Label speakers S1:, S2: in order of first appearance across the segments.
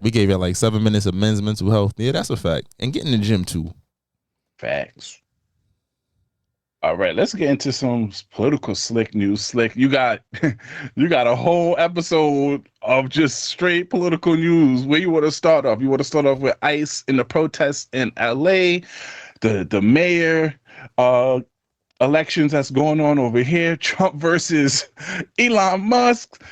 S1: We gave it like 7 minutes of men's mental health. Yeah, that's a fact. And get in the gym too.
S2: Facts. All right, let's get into some political slick news. Slick, you got you got a whole episode of just straight political news. Where you want to start off? You want to start off with ICE in the protests in LA, the mayor uh elections that's going on over here, Trump versus Elon Musk.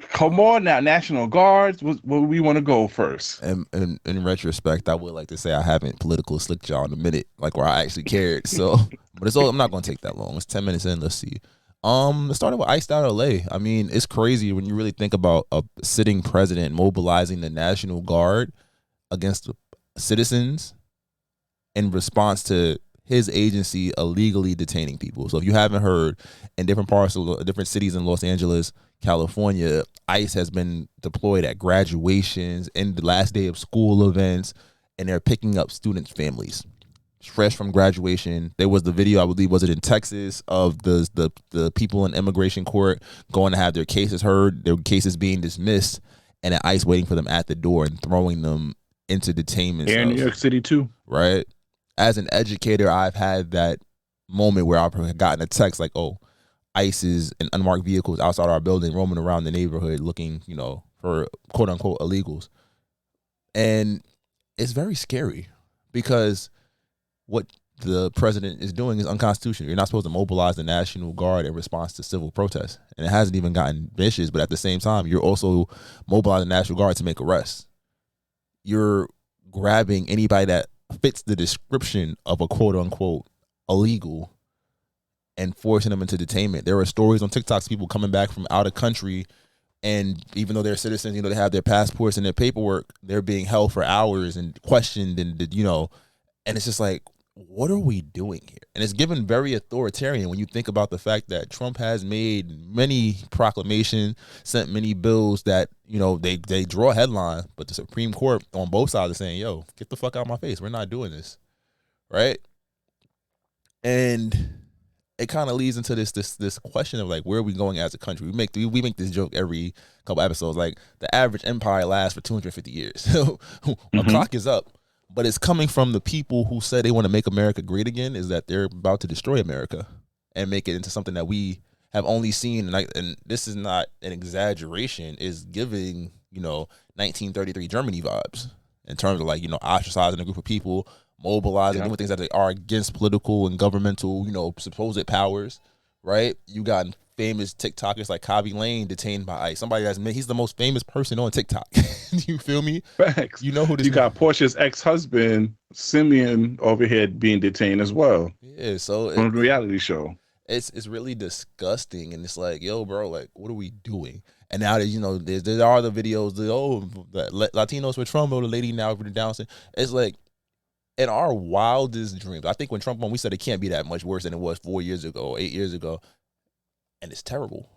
S2: Come on now, National Guards. Where we want to go first?
S1: And in retrospect, I would like to say I haven't political slicked y'all in a minute, like where I actually cared. So, but it's all. I'm not going to take that long. It's 10 minutes in. Let's see. It started with iced out LA. I mean, it's crazy when you really think about a sitting president mobilizing the National Guard against citizens in response to his agency illegally detaining people. So if you haven't heard, in different parts of different cities in Los Angeles, California, ICE has been deployed at graduations and the last day of school events, and they're picking up students' families fresh from graduation. There was the video, I believe, was it in Texas, of the people in immigration court going to have their cases heard, their cases being dismissed, and at ICE waiting for them at the door and throwing them into detainment.
S2: Here in New York City too,
S1: right? As an educator, I've had that moment where I've gotten a text like, "Oh, ICE's and unmarked vehicles outside our building, roaming around the neighborhood, looking, for quote unquote illegals," and it's very scary because what the president is doing is unconstitutional. You're not supposed to mobilize the National Guard in response to civil protests, and it hasn't even gotten vicious. But at the same time, you're also mobilizing the National Guard to make arrests. You're grabbing anybody that fits the description of a quote unquote illegal and forcing them into detainment. There are stories on TikToks, people coming back from out of country, and even though they're citizens, they have their passports and their paperwork, they're being held for hours and questioned, and and it's just like, what are we doing here? And it's given very authoritarian when you think about the fact that Trump has made many proclamations, sent many bills that, they draw a headline, but the Supreme Court on both sides are saying, yo, get the fuck out of my face. We're not doing this. Right? And it kind of leads into this question of like, where are we going as a country? We make this joke every couple episodes, like the average empire lasts for 250 years. So a clock is up. But it's coming from the people who said they want to make America great again, is that they're about to destroy America and make it into something that we have only seen. And this is not an exaggeration, is giving, 1933 Germany vibes in terms of like, ostracizing a group of people, mobilizing, doing things that they are against political and governmental, supposed powers, right? You got famous TikTokers like Kavi Lane detained by ICE. Somebody he's the most famous person on TikTok. You feel me?
S2: Facts.
S1: You know who this?
S2: You got Portia's ex-husband Simeon over here being detained as well.
S1: Yeah, so
S2: on the reality show.
S1: It's really disgusting, and it's like, yo, bro, like, what are we doing? And now that there are the videos that Latinos with Trump, or the lady now with the Down syndrome. It's like, in our wildest dreams, I think when Trump won, we said it can't be that much worse than it was 4 years ago, 8 years ago. And it's terrible.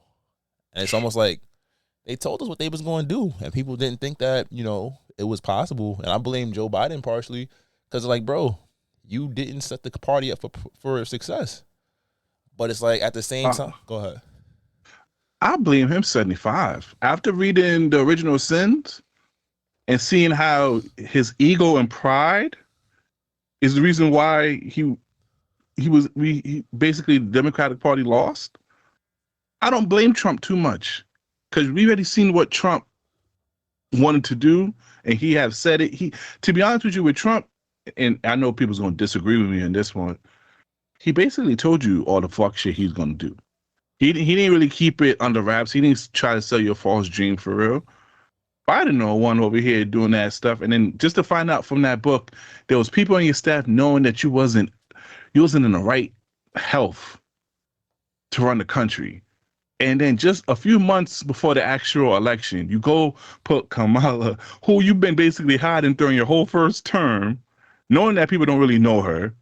S1: And it's almost like they told us what they was going to do, and people didn't think that, it was possible. And I blame Joe Biden partially because, like, bro, you didn't set the party up for success. But it's like, at the same time, go ahead.
S2: I blame him 75. After reading the original sins and seeing how his ego and pride is the reason why he basically the Democratic Party lost. I don't blame Trump too much because we already seen what Trump wanted to do, and he have said it. To be honest with you, with Trump, and I know people's going to disagree with me on this one, he basically told you all the fuck shit he's going to do. He didn't really keep it under wraps. He didn't try to sell you a false dream for real. Biden know one over here doing that stuff, and then just to find out from that book, there was people on your staff knowing that you wasn't in the right health to run the country. And then just a few months before the actual election, you go put Kamala, who you've been basically hiding during your whole first term, knowing that people don't really know her,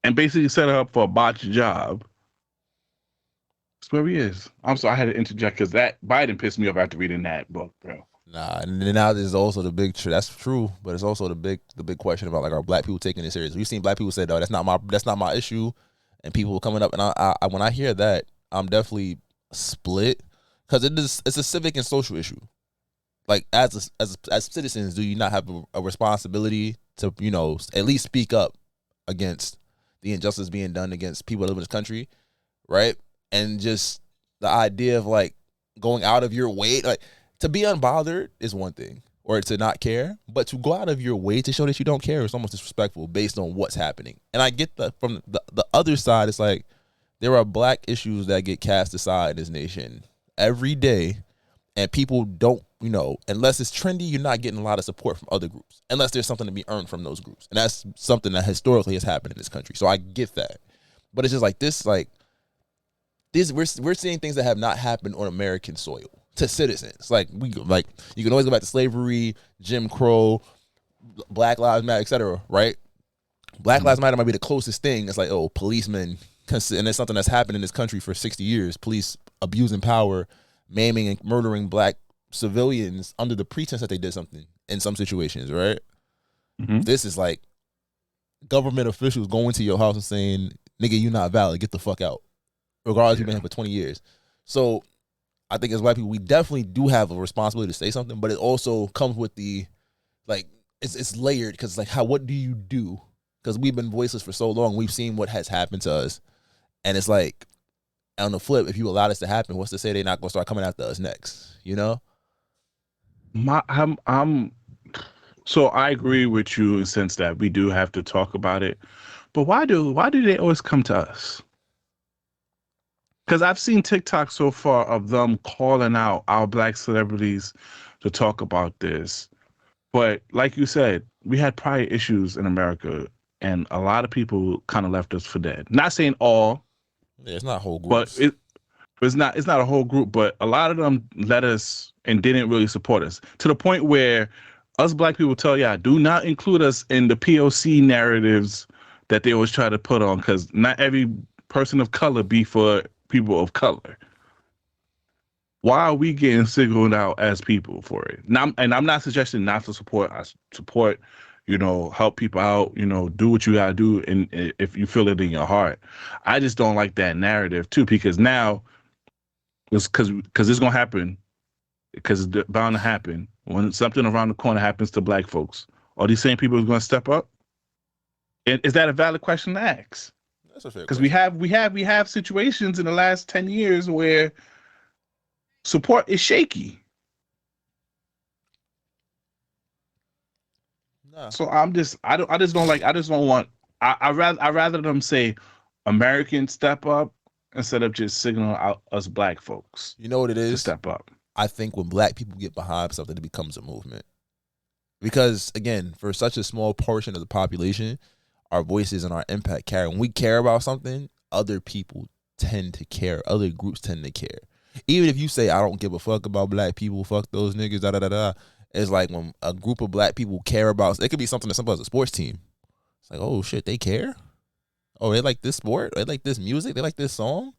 S2: and basically set her up for a botched job. That's where he is. I'm sorry, I had to interject because that Biden pissed me off after reading that book, bro.
S1: Nah, and then now there's also the big. That's true, but it's also the big question about, like, are black people taking it serious? We've seen black people say, "No, that's not my issue," and people coming up, and I when I hear that, I'm definitely split because it's a civic and social issue. like as citizens, do you not have a responsibility to, you know, at least speak up against the injustice being done against people that live in this country, right? And just the idea of like going out of your way, like to be unbothered is one thing, or to not care, but to go out of your way to show that you don't care is almost disrespectful based on what's happening. And I get that from the other side. It's like there are black issues that get cast aside in this nation every day, and people don't, you know, unless it's trendy, you're not getting a lot of support from other groups, unless there's something to be earned from those groups. And that's something that historically has happened in this country. So I get that. But it's just like this, like, this, we're seeing things that have not happened on American soil to citizens. Like, you can always go back to slavery, Jim Crow, Black Lives Matter, etc., right? Black Lives Matter might be the closest thing. It's like, oh, policemen, and it's something that's happened in this country for 60 years. Police abusing power, maiming and murdering black civilians under the pretense that they did something in some situations, right? This is like government officials going to your house and saying, nigga, you not valid, get the fuck out. Regardless, you've been here for 20 years. So I think as black people, we definitely do have a responsibility to say something, but it also comes with the, like, it's layered, because like, what do you do? Because we've been voiceless for so long. We've seen what has happened to us. And it's like, on the flip, if you allow this to happen, what's to say they're not going to start coming after us next? You know?
S2: So I agree with you in the sense that we do have to talk about it. But why do they always come to us? Because I've seen TikTok so far of them calling out our black celebrities to talk about this. But like you said, we had prior issues in America, and a lot of people kind of left us for dead. Not saying all.
S1: Yeah, it's not whole groups.
S2: But it's not a whole group, but a lot of them let us and didn't really support us, to the point where us black people tell y'all, do not include us in the POC narratives that they always try to put on, because not every person of color be for people of color. Why are we getting singled out as people for it? Now, and I'm not suggesting not to support. I support, you know, help people out, you know, do what you gotta do, and if you feel it in your heart. I just don't like that narrative too, because now it's because it's gonna happen, because it's bound to happen when something around the corner happens to black folks. Are these same people going to step up? And is that a valid question to ask?
S1: That's a fair
S2: because
S1: question.
S2: we have situations in the last 10 years where support is shaky.
S1: Nah.
S2: So I rather them say Americans step up instead of just signaling out us black folks.
S1: You know what it is?
S2: To step up.
S1: I think when black people get behind something, it becomes a movement. Because again, for such a small portion of the population, our voices and our impact carry. When we care about something, other people tend to care. Other groups tend to care. Even if you say, I don't give a fuck about black people, fuck those niggas, da da da da. It's like when a group of black people care about, it could be something as simple as a sports team. It's like, oh shit, they care? Oh, they like this sport? They like this music? They like this song?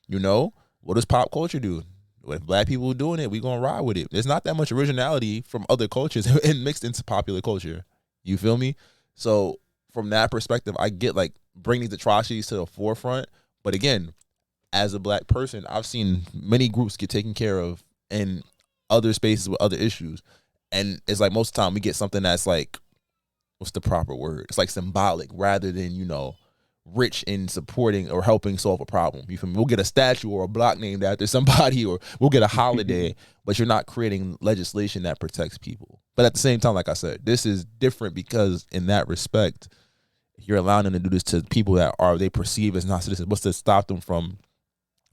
S1: You know? What does pop culture do? If black people doing it, we gonna ride with it. There's not that much originality from other cultures and mixed into popular culture. You feel me? So from that perspective, I get like bring these atrocities to the forefront. But again, as a black person, I've seen many groups get taken care of in other spaces with other issues. And it's like most of the time we get something that's like, what's the proper word? It's like symbolic rather than, you know, rich in supporting or helping solve a problem. You feel me? We'll get a statue or a block named after somebody, or we'll get a holiday, but you're not creating legislation that protects people. But at the same time, like I said, this is different because in that respect, you're allowing them to do this to people that are they perceive as not citizens. What's to stop them from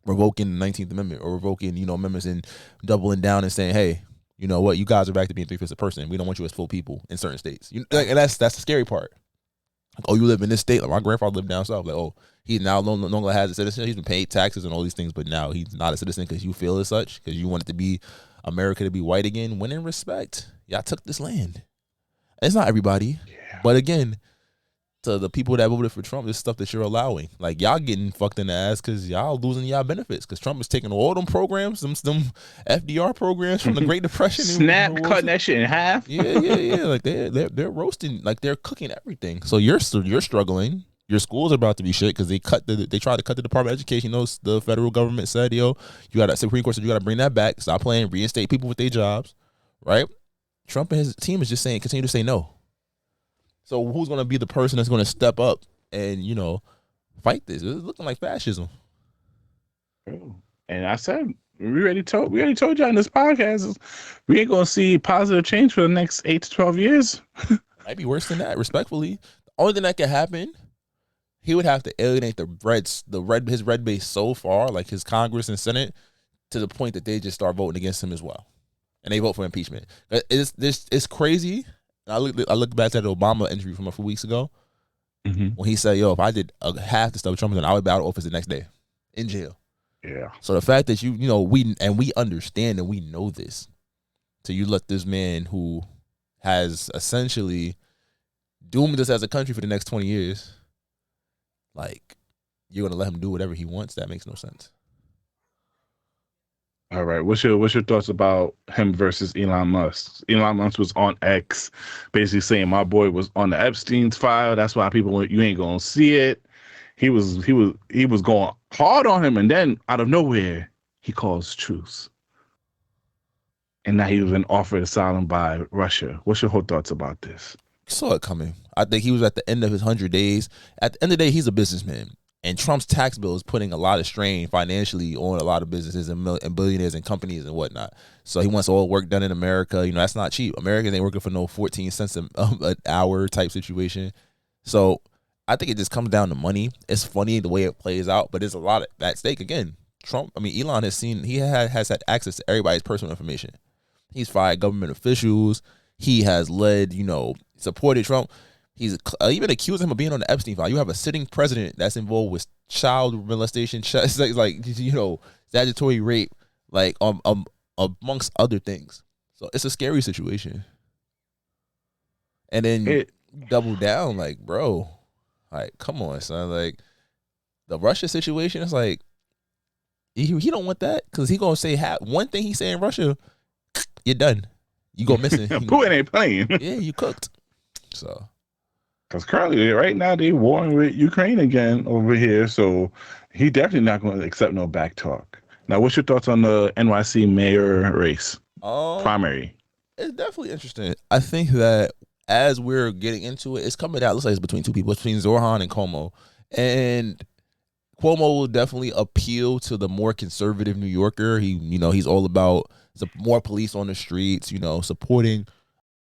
S1: revoking the 19th Amendment or revoking, you know, amendments and doubling down and saying, hey, you know what, you guys are back to being 3/5 a person. We don't want you as full people in certain states. And that's the scary part. Like, oh, you live in this state. Like my grandfather lived down south. Like, oh, he now no longer has a citizenship. He's been paid taxes and all these things, but now he's not a citizen because you feel as such, because you want it to be America to be white again. When in respect, y'all took this land. It's not everybody, but again, to the people that voted for Trump, this stuff that you're allowing, like y'all getting fucked in the ass because y'all losing y'all benefits because Trump is taking all them programs, them FDR programs from the Great Depression,
S2: Snap, cutting that shit in half.
S1: Yeah. Like they're roasting, like they're cooking everything. So you're struggling. Your schools are about to be shit because they tried to cut the Department of Education. The federal government said, yo, you got to Supreme Court said you got to bring that back. Stop playing, reinstate people with their jobs, right? Trump and his team is just saying, continue to say no. So who's going to be the person that's going to step up and, fight this? It's looking like fascism.
S2: And I said, we already told y'all in this podcast, we ain't going to see positive change for the next 8 to 12 years.
S1: Might be worse than that, respectfully. The only thing that could happen, he would have to alienate his red base so far, like his Congress and Senate, to the point that they just start voting against him as well. And they vote for impeachment. It's crazy. I look back at the Obama interview from a few weeks ago when he said, "Yo, if I did half the stuff Trump did, I would be out of office the next day, in jail."
S2: Yeah. So
S1: the fact that we understand and we know this, so you let this man who has essentially doomed us as a country for the next 20 years, like, you're gonna let him do whatever he wants? That makes no sense.
S2: All right. What's your thoughts about him versus Elon Musk? Elon Musk was on X, basically saying my boy was on the Epstein's file. That's why you ain't gonna see it. He was going hard on him, and then out of nowhere he calls truce. And now he was been offered asylum by Russia. What's your whole thoughts about this?
S1: Saw it coming. I think he was at the end of his 100 days. At the end of the day, he's a businessman. And Trump's tax bill is putting a lot of strain financially on a lot of businesses and billionaires and companies and whatnot. So he wants all work done in America. That's not cheap. Americans ain't working for no 14 cents an hour type situation. So I think it just comes down to money. It's funny the way it plays out, but there's a lot at stake. Again, Elon has had access to everybody's personal information. He's fired government officials. He has led, supported Trump. He's even accused him of being on the Epstein file. You have a sitting president that's involved with child molestation, statutory rape, amongst other things. So it's a scary situation. And then double down, bro, come on, son. The Russia situation is he don't want that, because he gonna say one thing he say in Russia, you're done. You go missing.
S2: Putin ain't playing.
S1: Yeah, you cooked. So.
S2: Because currently, right now, they warring with Ukraine again over here. So he definitely not going to accept no back talk. Now, what's your thoughts on the NYC mayor race? Primary.
S1: It's definitely interesting. I think that as we're getting into it, it's coming out. It looks like it's between two people. It's between Zoran and Cuomo. And Cuomo will definitely appeal to the more conservative New Yorker. He's all about more police on the streets, supporting